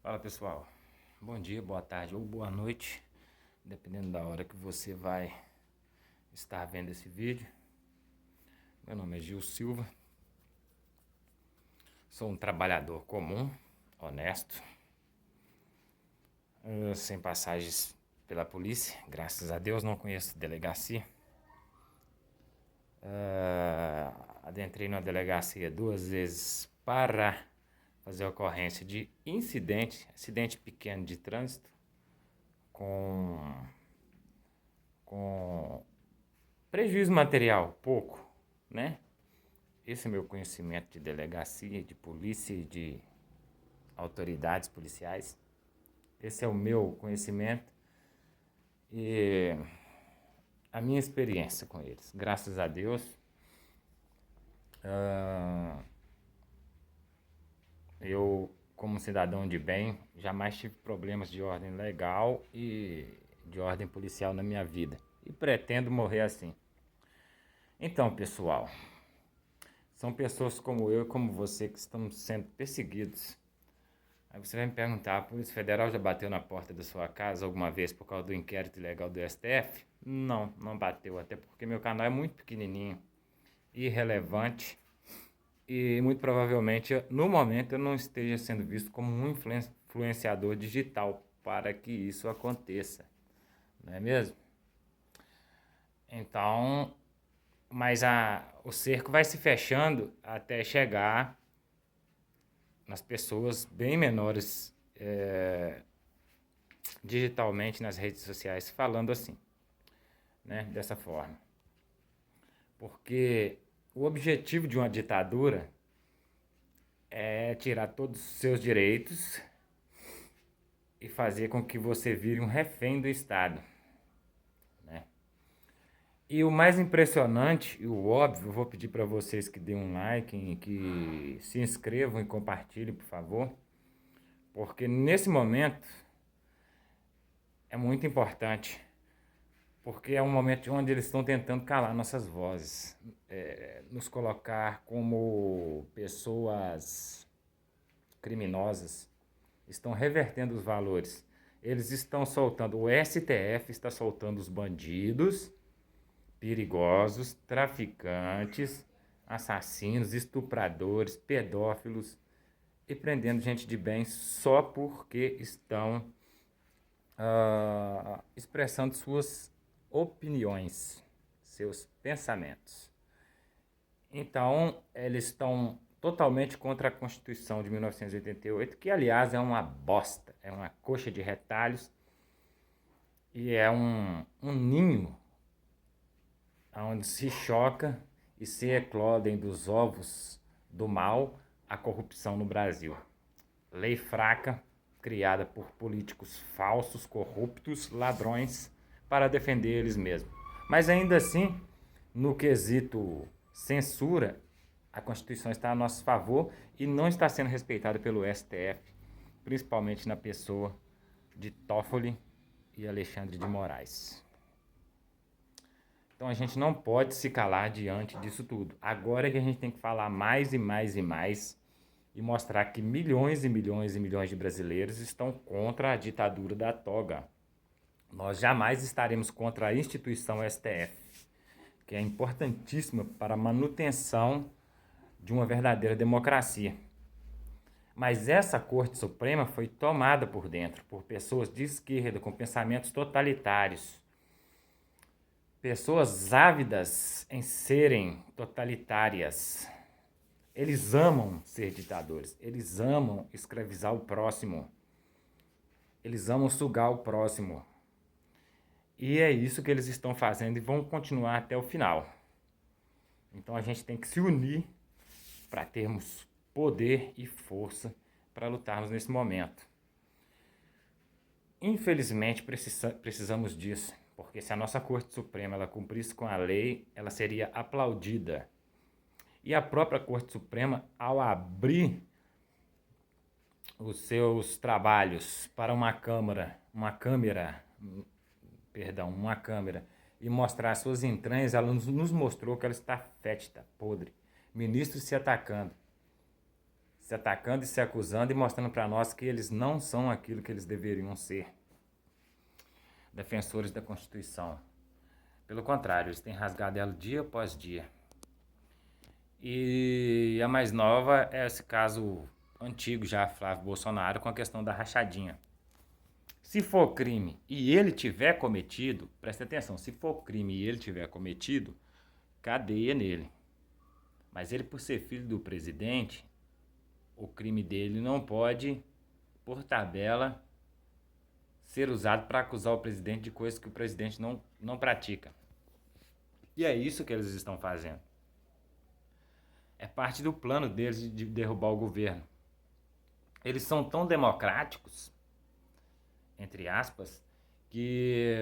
Fala pessoal, bom dia, boa tarde ou boa noite, dependendo da hora que você vai estar vendo esse vídeo. Meu nome é Gil Silva, sou um trabalhador comum, honesto, sem passagens pela polícia, graças a Deus não conheço delegacia. Adentrei na delegacia 2 vezes para fazer ocorrência de acidente pequeno de trânsito com prejuízo material, pouco, né? Esse é meu conhecimento de delegacia, de polícia e de autoridades policiais. Esse é o meu conhecimento e a minha experiência com eles. Graças a Deus, eu, como cidadão de bem, jamais tive problemas de ordem legal e de ordem policial na minha vida. E pretendo morrer assim. Então, pessoal, são pessoas como eu e como você que estão sendo perseguidos. Aí você vai me perguntar, a Polícia Federal já bateu na porta da sua casa alguma vez por causa do inquérito ilegal do STF? Não, não bateu, até porque meu canal é muito pequenininho, irrelevante e muito provavelmente no momento eu não esteja sendo visto como um influenciador digital para que isso aconteça, não é mesmo? Então, mas o cerco vai se fechando até chegar nas pessoas bem menores digitalmente nas redes sociais falando assim, né, dessa forma. Porque o objetivo de uma ditadura é tirar todos os seus direitos e fazer com que você vire um refém do Estado, né? E o mais impressionante e o óbvio, eu vou pedir para vocês que deem um like, que se inscrevam e compartilhem, por favor, porque nesse momento é muito importante, porque é um momento onde eles estão tentando calar nossas vozes, nos colocar como pessoas criminosas, estão revertendo os valores. Eles estão soltando, o STF está soltando os bandidos, perigosos, traficantes, assassinos, estupradores, pedófilos e prendendo gente de bem só porque estão expressando suas opiniões, seus pensamentos. Então, eles estão totalmente contra a Constituição de 1988, que, aliás, é uma bosta, é uma coxa de retalhos e é um ninho onde se choca e se eclodem dos ovos do mal a corrupção no Brasil. Lei fraca, criada por políticos falsos, corruptos, ladrões, para defender eles mesmos. Mas ainda assim, no quesito censura, a Constituição está a nosso favor e não está sendo respeitada pelo STF, principalmente na pessoa de Toffoli e Alexandre de Moraes. Então a gente não pode se calar diante disso tudo. Agora é que a gente tem que falar mais e mais e mais e mostrar que milhões e milhões e milhões de brasileiros estão contra a ditadura da toga. Nós jamais estaremos contra a instituição STF, que é importantíssima para a manutenção de uma verdadeira democracia. Mas essa Corte Suprema foi tomada por dentro por pessoas de esquerda com pensamentos totalitários, pessoas ávidas em serem totalitárias. Eles amam ser ditadores, eles amam escravizar o próximo, eles amam sugar o próximo. E é isso que eles estão fazendo e vão continuar até o final. Então a gente tem que se unir para termos poder e força para lutarmos nesse momento. Infelizmente precisamos disso, porque se a nossa Corte Suprema ela cumprisse com a lei, ela seria aplaudida. E a própria Corte Suprema, ao abrir os seus trabalhos para uma câmera, e mostrar suas entranhas, ela nos mostrou que ela está fétida, podre. Ministros se atacando, se atacando e se acusando e mostrando para nós que eles não são aquilo que eles deveriam ser, defensores da Constituição. Pelo contrário, eles têm rasgado ela dia após dia. E a mais nova é esse caso antigo já, Flávio Bolsonaro, com a questão da rachadinha. Se for crime e ele tiver cometido, presta atenção, se for crime e ele tiver cometido, cadeia nele. Mas ele, por ser filho do presidente, o crime dele não pode, por tabela, ser usado para acusar o presidente de coisas que o presidente não pratica. E é isso que eles estão fazendo. É parte do plano deles de derrubar o governo. Eles são tão democráticos, entre aspas, que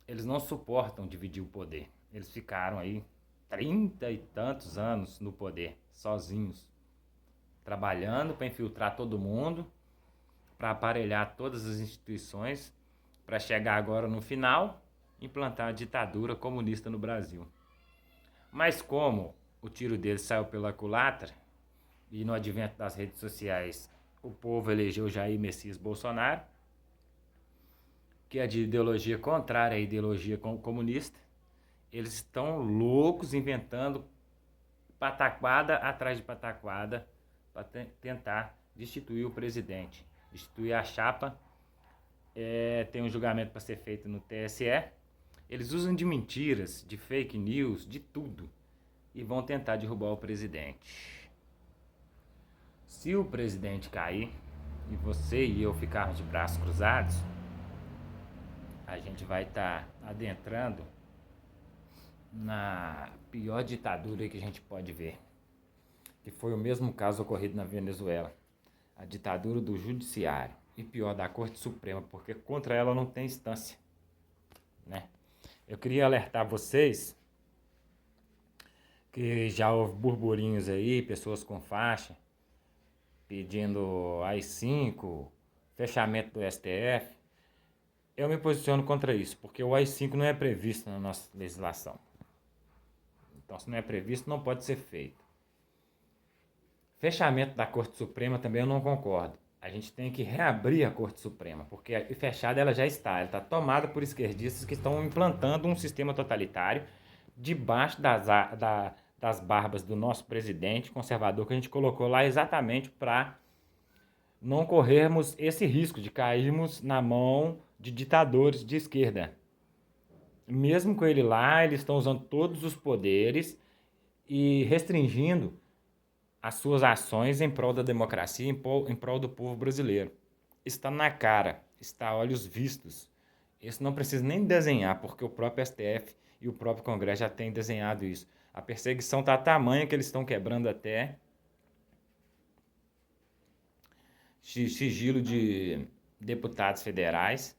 eles não suportam dividir o poder. Eles ficaram aí 30 e tantos anos no poder, sozinhos, trabalhando para infiltrar todo mundo, para aparelhar todas as instituições, para chegar agora no final, implantar a ditadura comunista no Brasil. Mas como o tiro deles saiu pela culatra, e no advento das redes sociais o povo elegeu Jair Messias Bolsonaro, que é de ideologia contrária à ideologia comunista, eles estão loucos inventando pataquada atrás de pataquada para tentar destituir o presidente, destituir a chapa. Tem um julgamento para ser feito no TSE. Eles usam de mentiras, de fake news, de tudo, e vão tentar derrubar o presidente. Se o presidente cair e você e eu ficarmos de braços cruzados, a gente vai estar adentrando na pior ditadura que a gente pode ver, que foi o mesmo caso ocorrido na Venezuela, a ditadura do judiciário, e pior, da Corte Suprema, porque contra ela não tem instância, né? Eu queria alertar vocês que já houve burburinhos aí, pessoas com faixa pedindo AI-5, fechamento do STF. Eu me posiciono contra isso, porque o AI-5 não é previsto na nossa legislação. Então, se não é previsto, não pode ser feito. Fechamento da Corte Suprema também eu não concordo. A gente tem que reabrir a Corte Suprema, porque fechada ela já está. Ela está tomada por esquerdistas que estão implantando um sistema totalitário debaixo das barbas do nosso presidente conservador, que a gente colocou lá exatamente para não corrermos esse risco de cairmos na mão de ditadores de esquerda. Mesmo com ele lá, eles estão usando todos os poderes e restringindo as suas ações em prol da democracia, em prol do povo brasileiro. Está na cara, está a olhos vistos. Isso não precisa nem desenhar, porque o próprio STF e o próprio Congresso já têm desenhado isso. A perseguição está tamanha que eles estão quebrando até sigilo de deputados federais,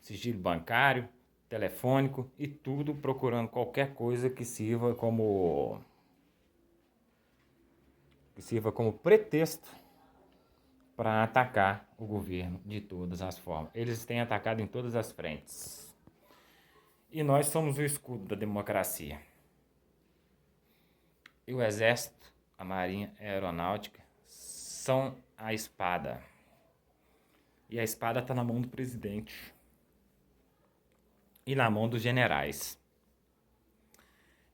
sigilo bancário, telefônico e tudo procurando qualquer coisa que sirva como pretexto para atacar o governo de todas as formas. Eles têm atacado em todas as frentes. E nós somos o escudo da democracia. E o Exército, a Marinha e a Aeronáutica são a espada. E a espada está na mão do presidente. E na mão dos generais.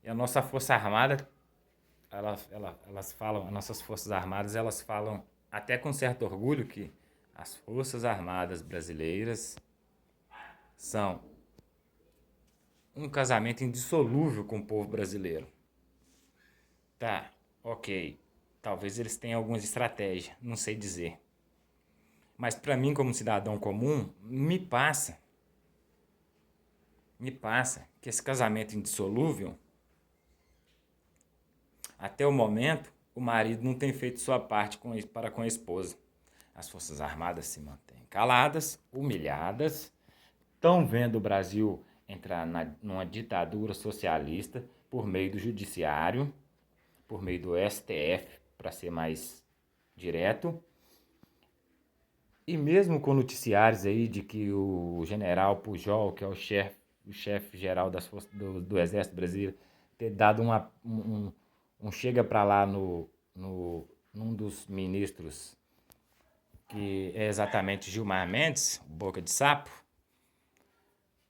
E a nossa Força Armada, elas falam, as nossas Forças Armadas, elas falam até com certo orgulho que as Forças Armadas brasileiras são um casamento indissolúvel com o povo brasileiro. Tá, ok. Talvez eles tenham alguma estratégia, não sei dizer. Mas para mim, como cidadão comum, me passa que esse casamento indissolúvel, até o momento, o marido não tem feito sua parte para com a esposa. As Forças Armadas se mantêm caladas, humilhadas, estão vendo o Brasil entrar numa ditadura socialista por meio do judiciário, por meio do STF, para ser mais direto. E mesmo com noticiários aí de que o general Pujol, que é o chefe geral das forças do Exército Brasileiro, ter dado um chega para lá num dos ministros, que é exatamente Gilmar Mendes, boca de sapo,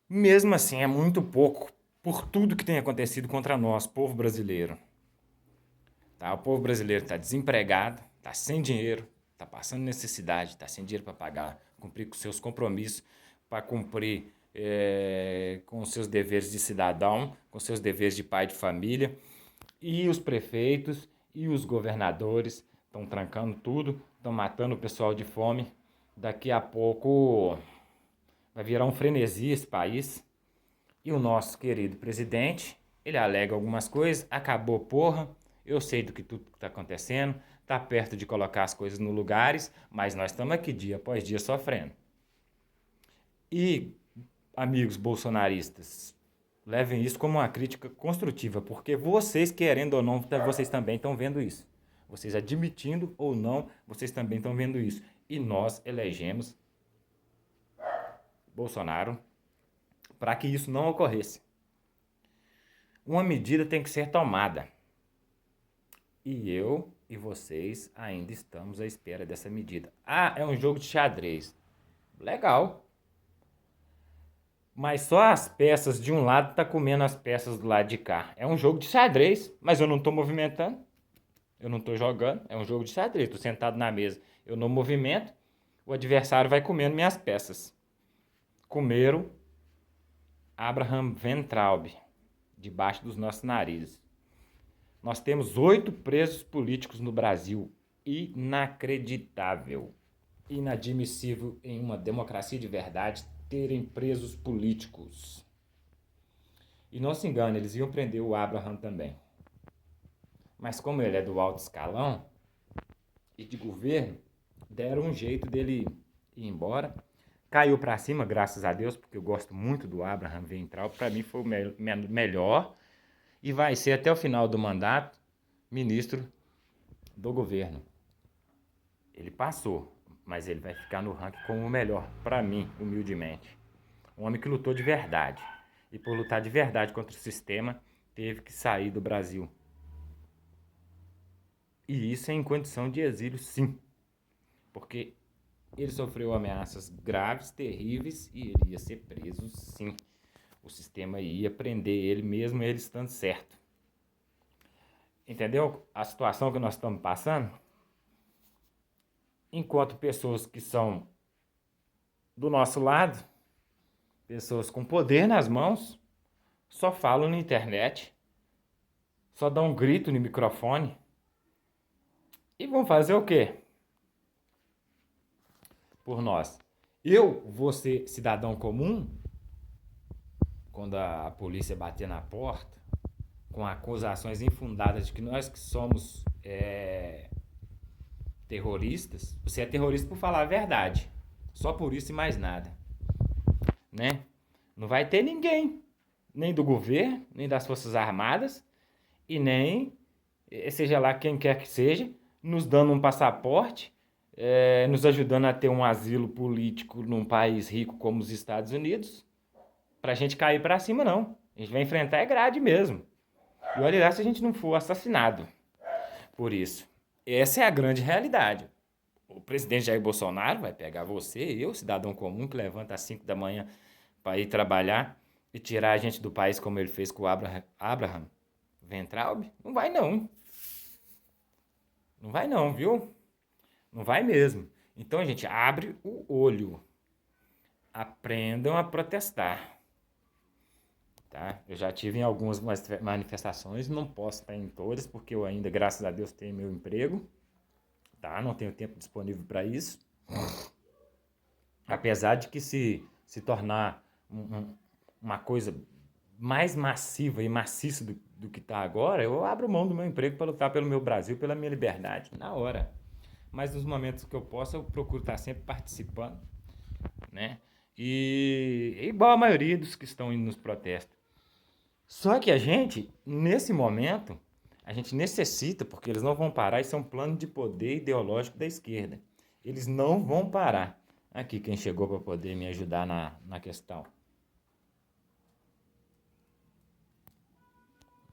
mesmo assim é muito pouco por tudo que tem acontecido contra nós, povo brasileiro. Tá? O povo brasileiro está desempregado, está sem dinheiro, está passando necessidade, está sem dinheiro para pagar, cumprir com seus compromissos, para cumprir com seus deveres de cidadão, com seus deveres de pai de família. E os prefeitos e os governadores estão trancando tudo, estão matando o pessoal de fome. Daqui a pouco vai virar um frenesi esse país. E o nosso querido presidente, ele alega algumas coisas, acabou porra, eu sei do que tudo está acontecendo, está perto de colocar as coisas no lugares, mas nós estamos aqui dia após dia sofrendo. E, amigos bolsonaristas, levem isso como uma crítica construtiva, porque vocês, querendo ou não, vocês também estão vendo isso. Vocês admitindo ou não, vocês também estão vendo isso. E nós elegemos Bolsonaro para que isso não ocorresse. Uma medida tem que ser tomada. E eu e vocês ainda estamos à espera dessa medida. Ah, é um jogo de xadrez. Legal. Mas só as peças de um lado tá comendo as peças do lado de cá. É um jogo de xadrez, mas eu não tô movimentando. Eu não tô jogando. É um jogo de xadrez. Tô sentado na mesa. Eu não movimento. O adversário vai comendo minhas peças. Comeram Abraham Weintraub debaixo dos nossos narizes. Nós temos 8 presos políticos no Brasil. Inacreditável. Inadmissível em uma democracia de verdade terem presos políticos. E não se engane, eles iam prender o Abraham também. Mas como ele é do alto escalão e de governo, deram um jeito dele ir embora. Caiu para cima, graças a Deus, porque eu gosto muito do Abraham Weintraub. Para mim foi o melhor e vai ser até o final do mandato ministro do governo. Ele passou, mas ele vai ficar no ranking como o melhor, para mim, humildemente. Um homem que lutou de verdade. E por lutar de verdade contra o sistema, teve que sair do Brasil. E isso é em condição de exílio, sim. Porque ele sofreu ameaças graves, terríveis, e ele ia ser preso, sim. O sistema ia prender ele, mesmo ele estando certo. Entendeu a situação que nós estamos passando? Enquanto pessoas que são do nosso lado, pessoas com poder nas mãos, só falam na internet, só dão um grito no microfone e vão fazer o quê? Por nós. Eu vou ser cidadão comum quando a polícia bater na porta com acusações infundadas de que nós que somos terroristas. Você é terrorista por falar a verdade. Só por isso e mais nada. Né? Não vai ter ninguém, nem do governo, nem das Forças Armadas, e nem, seja lá quem quer que seja, nos dando um passaporte, nos ajudando a ter um asilo político num país rico como os Estados Unidos, pra gente cair pra cima, não. A gente vai enfrentar grade mesmo. E olha lá se a gente não for assassinado por isso. Essa é a grande realidade. O presidente Jair Bolsonaro vai pegar você, eu, cidadão comum, que levanta às 5 da manhã para ir trabalhar e tirar a gente do país como ele fez com o Abraham Weintraub? Não vai não. Não vai não, viu? Não vai mesmo. Então, gente, abre o olho. Aprendam a protestar. Tá? Eu já tive em algumas manifestações, não posso estar em todas, porque eu ainda, graças a Deus, tenho meu emprego. Tá? Não tenho tempo disponível para isso. Apesar de que se tornar uma coisa mais massiva e maciça do que está agora, eu abro mão do meu emprego para lutar pelo meu Brasil, pela minha liberdade, na hora. Mas nos momentos que eu posso, eu procuro estar sempre participando, né? E igual a maioria dos que estão indo nos protestos. Só que a gente, nesse momento, a gente necessita, porque eles não vão parar, isso é um plano de poder ideológico da esquerda. Eles não vão parar. Aqui quem chegou para poder me ajudar na questão.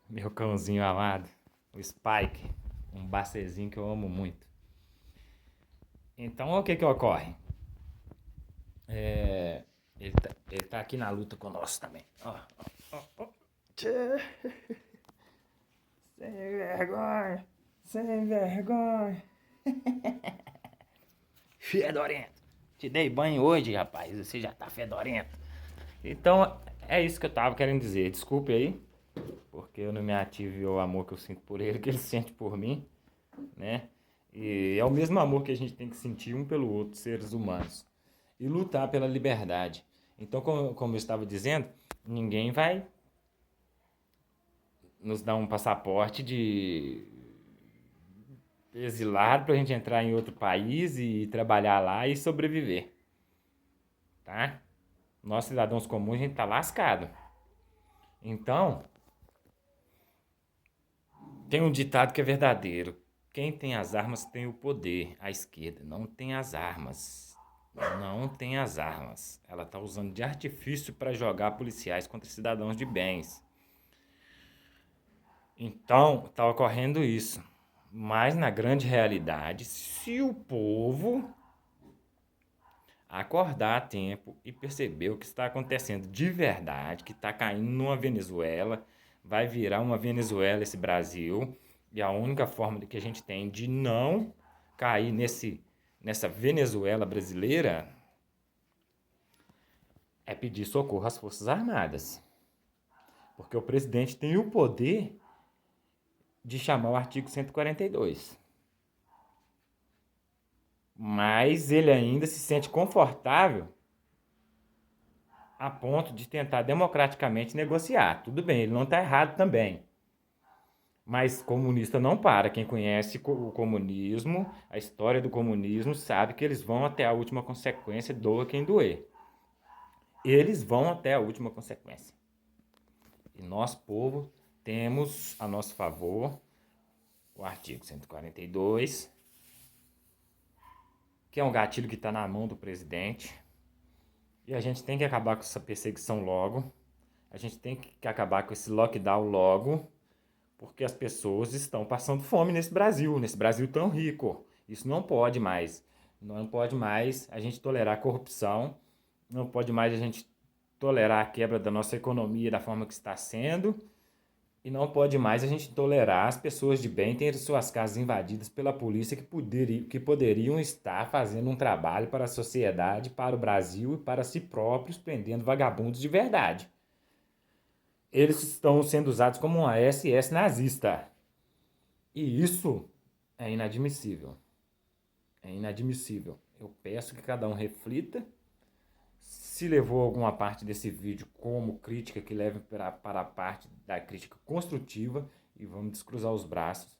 Meu cãozinho amado. o Spike, um bacezinho que eu amo muito. Então, o que ocorre? Ele tá aqui na luta conosco também. Ó, ó, ó. Tchê. Sem vergonha, sem vergonha. Fedorento. Te dei banho hoje, rapaz. Você já tá fedorento. Então, é isso que eu tava querendo dizer. Desculpe aí, porque eu não me ative o amor que eu sinto por ele, que ele sente por mim, né? E é o mesmo amor que a gente tem que sentir um pelo outro, seres humanos. E lutar pela liberdade. Então, como eu estava dizendo, ninguém vai nos dar um passaporte de exilado pra gente entrar em outro país e trabalhar lá e sobreviver, tá? Nós, cidadãos comuns, a gente tá lascado. Então, tem um ditado que é verdadeiro. Quem tem as armas tem o poder. A esquerda não tem as armas. Não tem as armas. Ela tá usando de artifício para jogar policiais contra cidadãos de bens. Então, tá ocorrendo isso. Mas na grande realidade, se o povo acordar a tempo e perceber o que está acontecendo de verdade, que está caindo numa Venezuela, vai virar uma Venezuela esse Brasil, e a única forma que a gente tem de não cair nessa Venezuela brasileira é pedir socorro às Forças Armadas. Porque o presidente tem o poder de chamar o artigo 142. Mas ele ainda se sente confortável a ponto de tentar democraticamente negociar. Tudo bem, ele não está errado também. Mas comunista não para. Quem conhece o comunismo, a história do comunismo, sabe que eles vão até a última consequência, doa quem doer. Eles vão até a última consequência. E nós, povo, temos a nosso favor o artigo 142, que é um gatilho que está na mão do presidente. E a gente tem que acabar com essa perseguição logo. A gente tem que acabar com esse lockdown logo, porque as pessoas estão passando fome nesse Brasil tão rico. Isso não pode mais. Não pode mais a gente tolerar a corrupção, não pode mais a gente tolerar a quebra da nossa economia da forma que está sendo, e não pode mais a gente tolerar as pessoas de bem terem suas casas invadidas pela polícia que poderiam estar fazendo um trabalho para a sociedade, para o Brasil e para si próprios, prendendo vagabundos de verdade. Eles estão sendo usados como uma SS nazista. E isso é inadmissível. É inadmissível. Eu peço que cada um reflita. Se levou alguma parte desse vídeo como crítica, que leve para a parte da crítica construtiva, e vamos descruzar os braços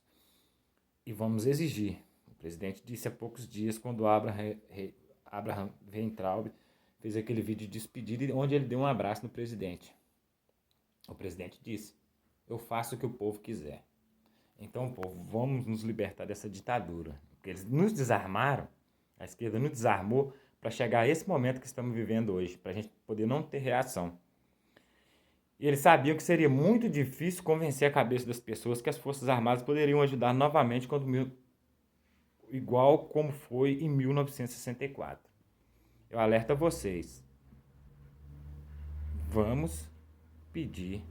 e vamos exigir. O presidente disse há poucos dias, quando Abraham Weintraub fez aquele vídeo de despedida, onde ele deu um abraço no presidente. O presidente disse: eu faço o que o povo quiser. Então, povo, vamos nos libertar dessa ditadura. Porque eles nos desarmaram, a esquerda nos desarmou para chegar a esse momento que estamos vivendo hoje, para a gente poder não ter reação. E eles sabiam que seria muito difícil convencer a cabeça das pessoas que as Forças Armadas poderiam ajudar novamente igual como foi em 1964. Eu alerto a vocês. Vamos pedir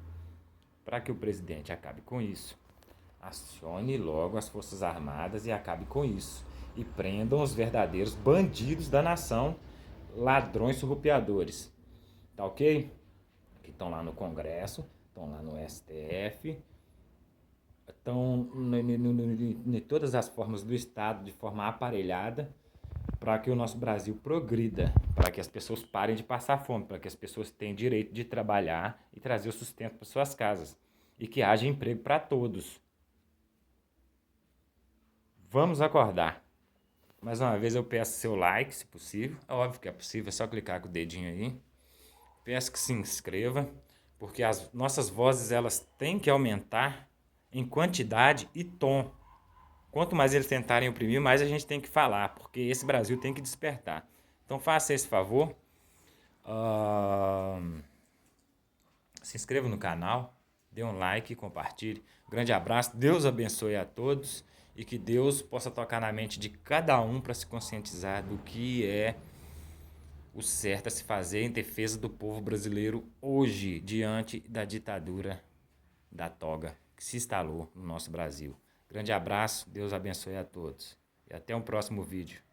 para que o presidente acabe com isso. Acione logo as Forças Armadas e acabe com isso. E prendam os verdadeiros bandidos da nação, ladrões surrupiadores. Tá ok? Que estão lá no Congresso, estão lá no STF, estão em todas as formas do Estado, de forma aparelhada, para que o nosso Brasil progrida, para que as pessoas parem de passar fome, para que as pessoas tenham direito de trabalhar e trazer o sustento para suas casas. E que haja emprego para todos. Vamos acordar. Mais uma vez eu peço seu like, se possível. É óbvio que é possível, é só clicar com o dedinho aí. Peço que se inscreva, porque as nossas vozes elas têm que aumentar em quantidade e tom. Quanto mais eles tentarem oprimir, mais a gente tem que falar, porque esse Brasil tem que despertar. Então faça esse favor. Se inscreva no canal, dê um like, compartilhe. Grande abraço, Deus abençoe a todos e que Deus possa tocar na mente de cada um para se conscientizar do que é o certo a se fazer em defesa do povo brasileiro hoje, diante da ditadura da toga que se instalou no nosso Brasil. Grande abraço, Deus abençoe a todos e até um próximo vídeo.